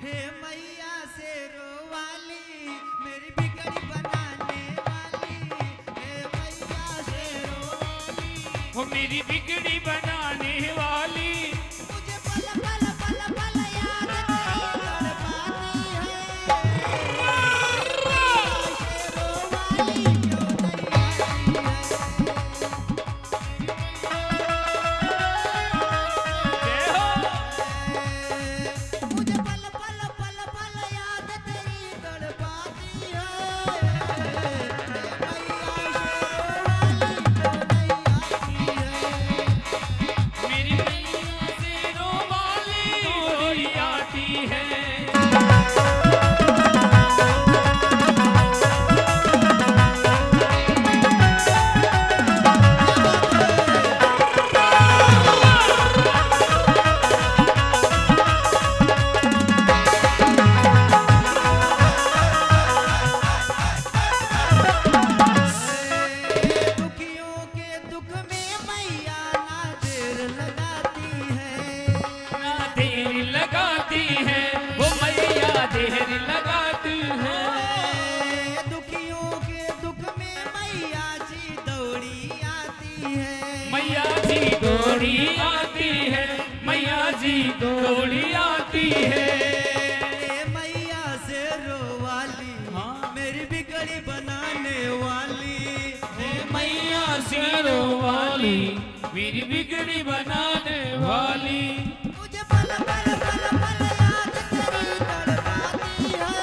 हे मैया शेरों वाली मेरी बिगड़ी बनाने वाली, हे मैया शेरों वाली वो मेरी बिगड़ी बनाने वाली। मुझे पल पल पल पल याद तेरी तड़पाती है, शेरों वाली क्यों नहीं आती है। मुझे पल पल पल पल याद तेरी तड़पाती है, मैया शेरों वाली क्यों नहीं आती है। मेरी मैया शेरों वाली कोई आती है। दुखियों के दुख में मैया ना देर लगाती है, ना देर लगाती है वो मैया देर लगाती है। दुखियों के दुख में मैया जी दौड़ी आती है, मैया जी दौड़ी आती है, मैया जी दौड़ी आती है। ए मैया शेरों वाली हाँ। मेरी बिगड़ी बनाने वाली, हे मैया शेरों वाली मेरी बिगड़ी बनाने वाली। मुझे पल पल पल पल याद तेरी तड़पाती है,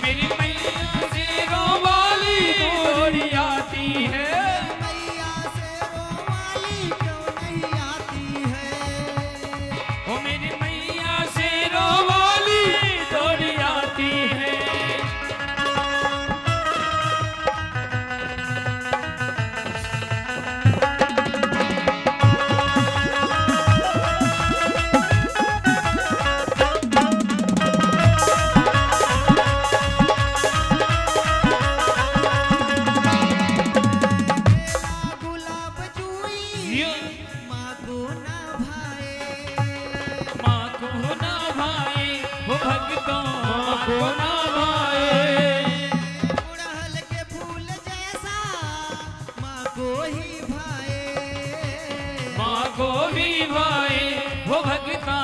मेरी मैया शेरों वाली दौड़ी आती है। मैया शेरों वाली क्यों नहीं आती है। वो मेरी मैया शेरों वाली दौड़ी आती है। गुलाब जुई माँ को ना भाए, माँ को ना भाए वो भक्तों को ना भाए। गुड़हल के फूल जैसा माँ को ही भाए, माँ को भी भाए वो भक्ता